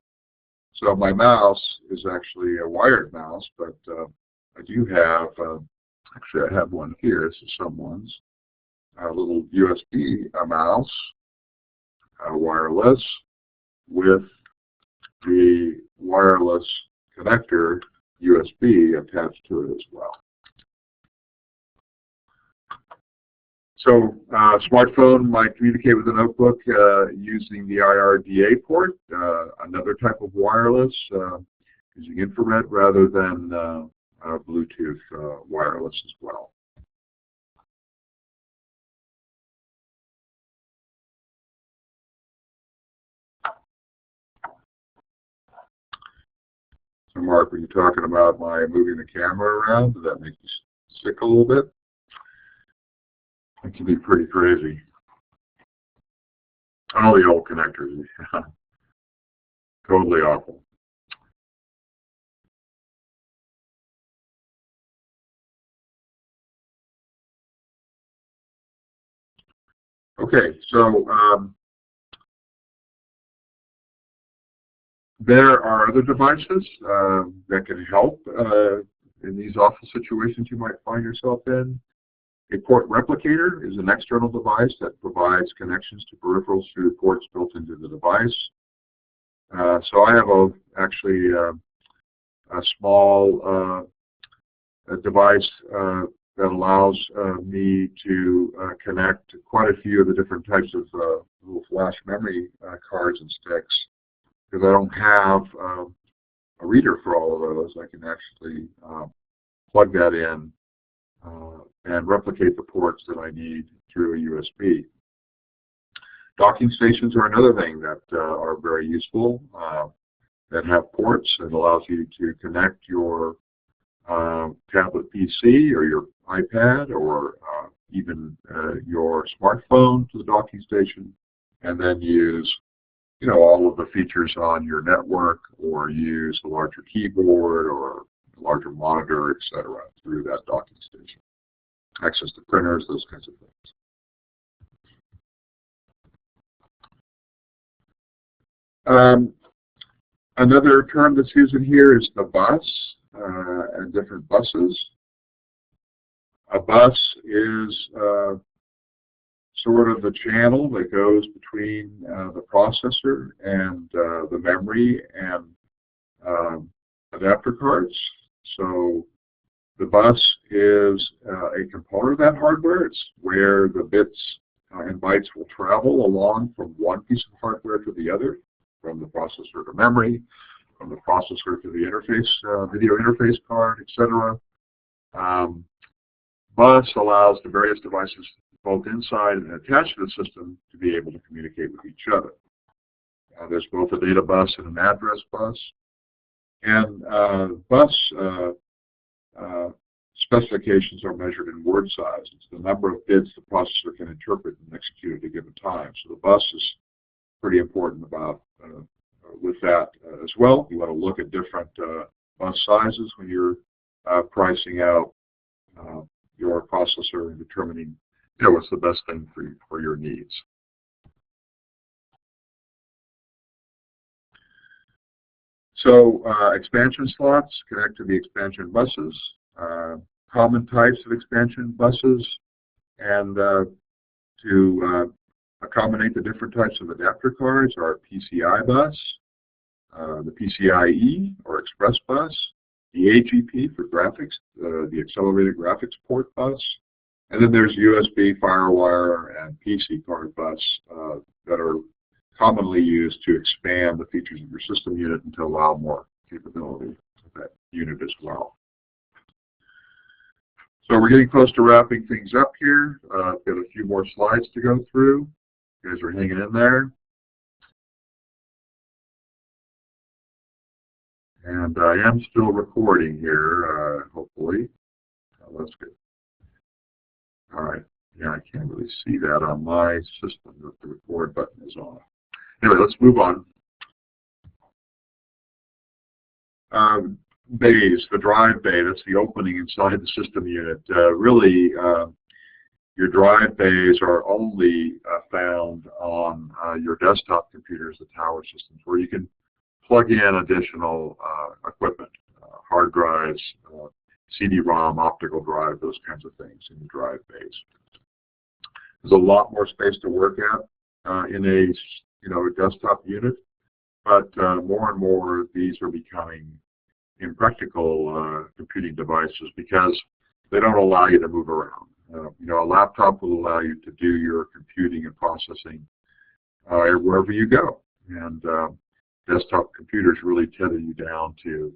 [SPEAKER 1] So my mouse is actually a wired mouse, but I do have, actually I have one here, this is someone's, a little USB mouse, wireless, with the wireless connector USB attached to it as well. So a smartphone might communicate with a notebook using the IRDA port, another type of wireless, using infrared rather than Bluetooth wireless as well. So Mark, were you talking about my moving the camera around? Does that make you sick a little bit? It can be pretty crazy. Oh, the old connectors. Totally awful. Okay, so there are other devices that can help in these awful situations you might find yourself in. A port replicator is an external device that provides connections to peripherals through ports built into the device. So I have actually a small device that allows me to connect quite a few of the different types of little flash memory cards and sticks. Because I don't have a reader for all of those, I can actually plug that in and replicate the ports that I need through a USB. Docking stations are another thing that are very useful, that have ports. It allows you to connect your tablet PC or your iPad or even your smartphone to the docking station, and then use all of the features on your network, or use a larger keyboard or a larger monitor, etc., through that docking station. Access to printers, those kinds of things. Another term that's used in here is the bus and different buses. A bus is sort of the channel that goes between the processor and the memory and adapter cards. So the bus is a component of that hardware. It's where the bits and bytes will travel along from one piece of hardware to the other, from the processor to memory, from the processor to the interface, video interface card, etc. Bus allows the various devices both inside and attached to the system to be able to communicate with each other. There's both a data bus and an address bus. And bus specifications are measured in word size. It's the number of bits the processor can interpret and execute at a given time. So the bus is pretty important about with that as well. You want to look at different bus sizes when you're pricing out your processor and determining what's the best thing for your needs. So expansion slots connect to the expansion buses, common types of expansion buses, and to accommodate the different types of adapter cards are PCI bus, the PCIe or Express bus, the AGP for graphics, the accelerated graphics port bus, and then there's USB, FireWire, and PC card bus that are commonly used to expand the features of your system unit and to allow more capability of that unit as well. So we're getting close to wrapping things up here. I've got a few more slides to go through. You guys are hanging in there. And I am still recording here, hopefully. Oh, that's good. All right. Yeah, I can't really see that on my system that the record button is on. Anyway, let's move on. Bays, the drive bay, that's the opening inside the system unit. Really, your drive bays are only found on your desktop computers, the tower systems, where you can plug in additional equipment, hard drives, CD-ROM, optical drive, those kinds of things in the drive bays. There's a lot more space to work at in a desktop unit, but more and more of these are becoming impractical computing devices because they don't allow you to move around. A laptop will allow you to do your computing and processing wherever you go, and desktop computers really tether you down to,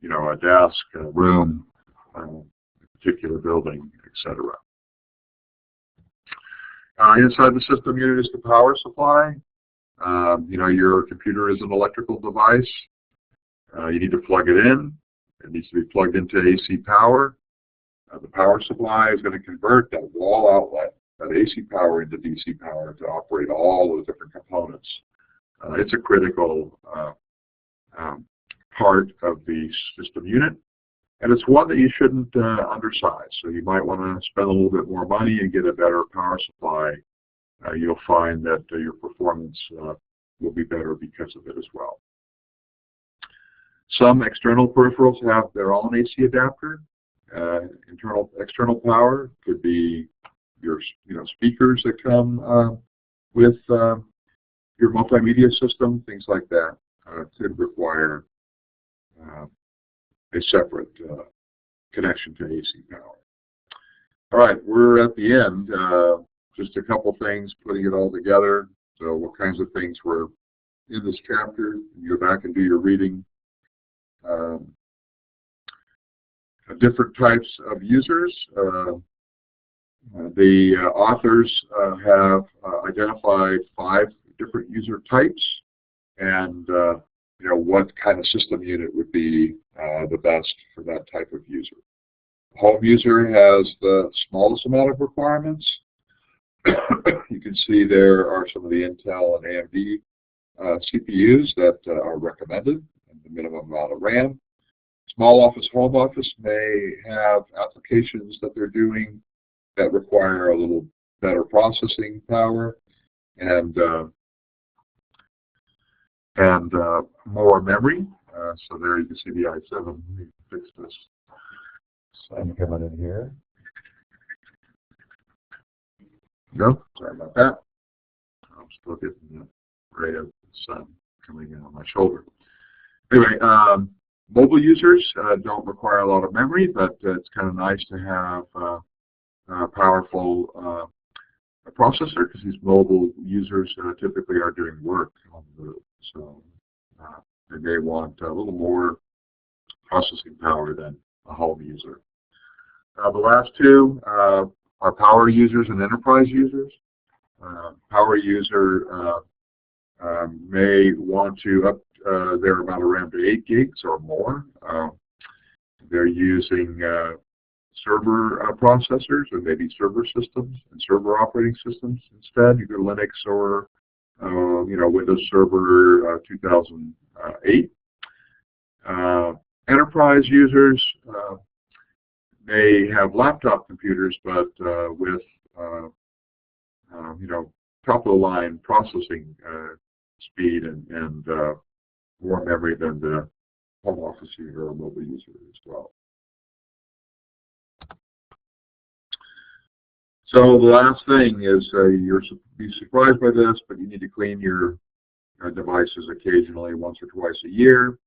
[SPEAKER 1] a desk, a room, a particular building, etc. Inside the system unit is the power supply. Your computer is an electrical device. You need to plug it in. It needs to be plugged into AC power. The power supply is going to convert that wall outlet, that AC power, into DC power to operate all those different components. It's a critical part of the system unit. And it's one that you shouldn't undersize. So you might want to spend a little bit more money and get a better power supply. You'll find that your performance will be better because of it as well. Some external peripherals have their own AC adapter. External power could be your speakers that come with your multimedia system, things like that could require a separate connection to AC power. All right, we're at the end. Just a couple things, putting it all together. So what kinds of things were in this chapter? You go back and do your reading. Different types of users. The authors have identified 5 different user types, and what kind of system unit would be the best for that type of user. The home user has the smallest amount of requirements. You can see there are some of the Intel and AMD CPUs that are recommended, and the minimum amount of RAM. Small office, home office may have applications that they're doing that require a little better processing power and more memory. So there you can see the i7. Let me fix this sun coming in here. No, sorry about that. I'm still getting the ray of the sun coming in on my shoulder. Anyway, mobile users don't require a lot of memory, but it's kind of nice to have a powerful processor, because these mobile users typically are doing work on the move. So they may want a little more processing power than a home user. The last 2 are power users and enterprise users. Power user may want to up their amount of RAM to 8 gigs or more. They're using server processors, or maybe server systems and server operating systems instead, either Linux or Windows Server 2008. Enterprise users may have laptop computers, but with top-of-the-line processing speed and more memory than the home office user or mobile user as well. So the last thing is you'll be surprised by this, but you need to clean your devices occasionally, once or twice a year.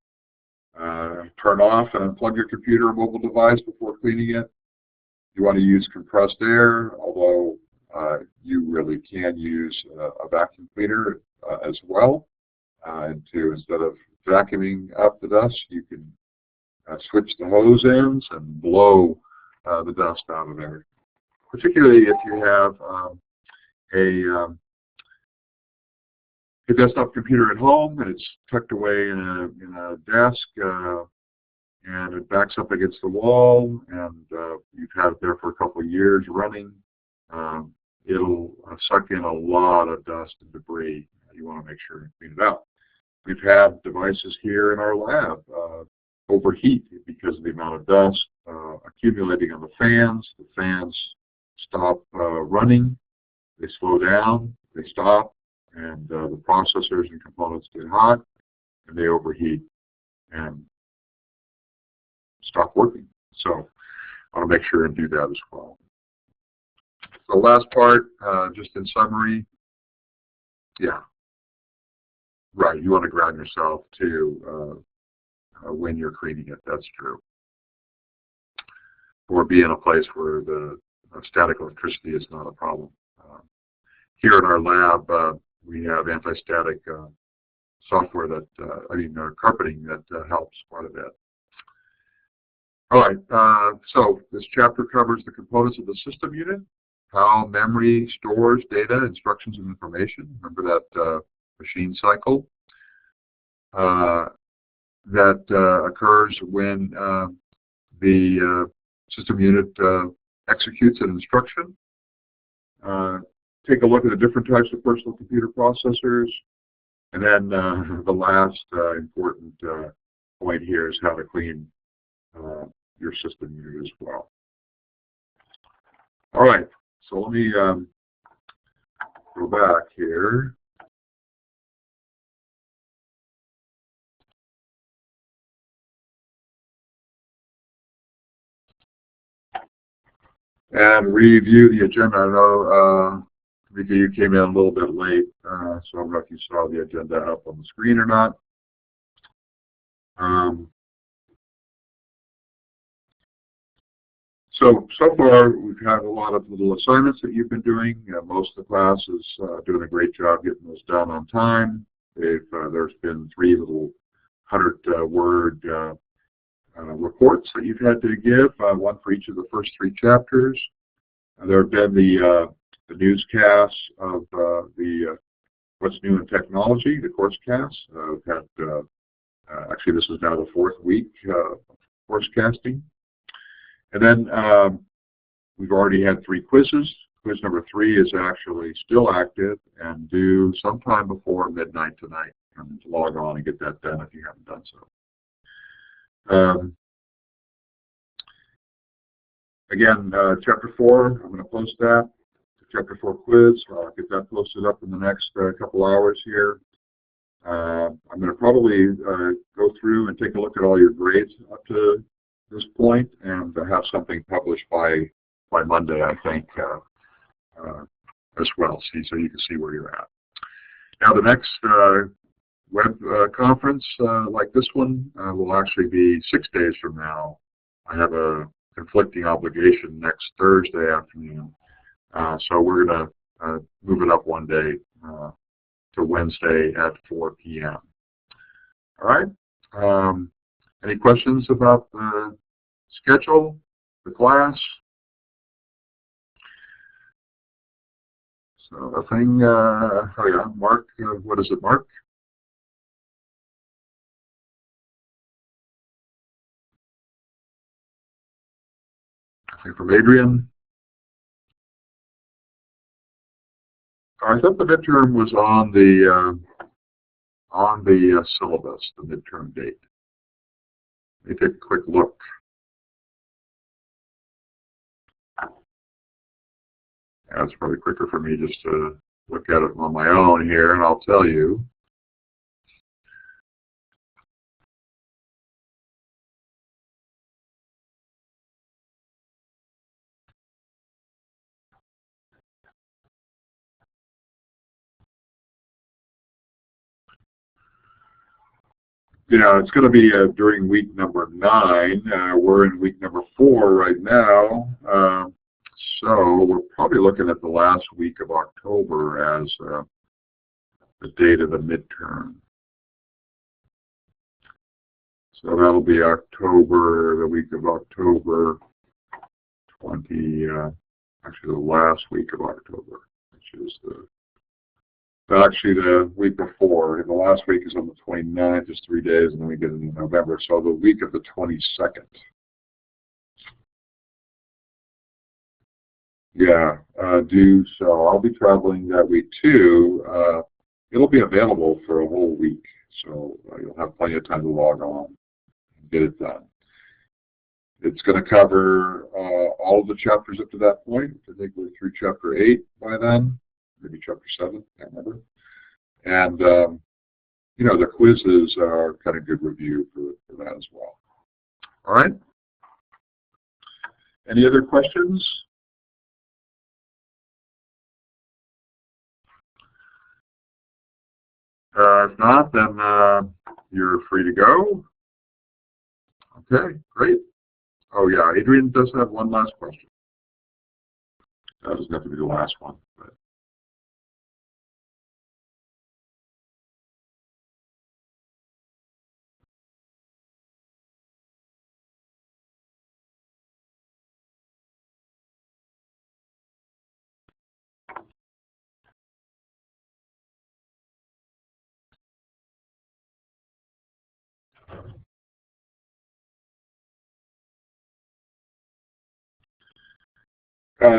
[SPEAKER 1] Turn off and unplug your computer or mobile device before cleaning it. You want to use compressed air, although you really can use a vacuum cleaner as well. Instead of vacuuming up the dust, you can switch the hose ends and blow the dust out of there. Particularly if you have a desktop computer at home and it's tucked away in a desk and it backs up against the wall, and you've had it there for a couple of years running, it'll suck in a lot of dust and debris. You want to make sure you clean it out. We've had devices here in our lab overheat because of the amount of dust accumulating on the fans. The fans stop running, they slow down, they stop, and the processors and components get hot, and they overheat and stop working. So I want to make sure and do that as well. The last part, just in summary, yeah, right, you want to ground yourself too when you're cleaning it, that's true. Or be in a place where the static electricity is not a problem. Here in our lab, we have anti-static software that, carpeting that helps quite a bit. All right, so this chapter covers the components of the system unit, how memory stores data, instructions, and information. Remember that machine cycle that occurs when the system unit executes an instruction. Take a look at the different types of personal computer processors, and then the last important point here is how to clean your system unit as well. All right, so let me go back here. And review the agenda. I know, Rika, you came in a little bit late, so I don't know if you saw the agenda up on the screen or not. So far, we've had a lot of little assignments that you've been doing. Most of the class is doing a great job getting those done on time. There's been 3 little 100-word reports that you've had to give, one for each of the first 3 chapters. There have been the newscasts of the What's New in Technology, the course casts. We've had, actually this is now the 4th week of course casting. And then we've already had 3 quizzes. Quiz number 3 is actually still active and due sometime before midnight tonight. And log on and get that done if you haven't done so. Again, Chapter 4, I'm going to post that. The Chapter 4 quiz, I'll get that posted up in the next couple hours here. I'm going to probably go through and take a look at all your grades up to this point and have something published by Monday, I think, as well, so you can see where you're at. Now, the next web conference like this one will actually be 6 days from now. I have a conflicting obligation next Thursday afternoon, so we're going to move it up one day to Wednesday at 4 p.m. All right. Any questions about the schedule, the class? So the thing, oh yeah, Mark, what is it, Mark? I think from Adrian. I thought the midterm was on the syllabus, the midterm date. Let me take a quick look. Yeah, it's probably quicker for me just to look at it on my own here, and I'll tell you. You know, it's going to be during week number 9. We're in week number 4 right now. So we're probably looking at the last week of October as the date of the midterm. So that'll be October, the week of October 20, actually the last week of October, which is actually the week before. The last week is on the 29th, just 3 days, and then we get into November. So the week of the 22nd. Yeah, do so. I'll be traveling that week too. It'll be available for a whole week, so you'll have plenty of time to log on and get it done. It's going to cover all of the chapters up to that point. I think we're through chapter 8 by then, maybe chapter 7, I can't remember. And, you know, the quizzes are kind of good review for that as well. All right? Any other questions? If not, then you're free to go. Okay, great. Oh, yeah, Adrian does have one last question. That doesn't have to be the last one. But.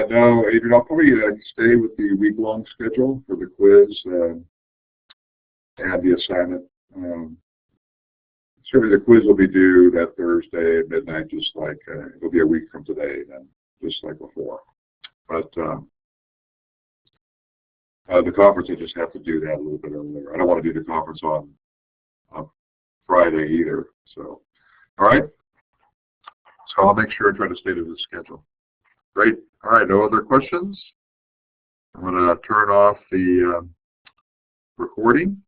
[SPEAKER 1] No, Adrian, I'll probably stay with the week-long schedule for the quiz and the assignment. certainly the quiz will be due that Thursday at midnight, just like it'll be a week from today, then just like before. But the conference, I just have to do that a little bit earlier. I don't want to do the conference on Friday either. So, all right. So I'll make sure and try to stay to the schedule. Great. All right. No other questions? I'm going to turn off the recording.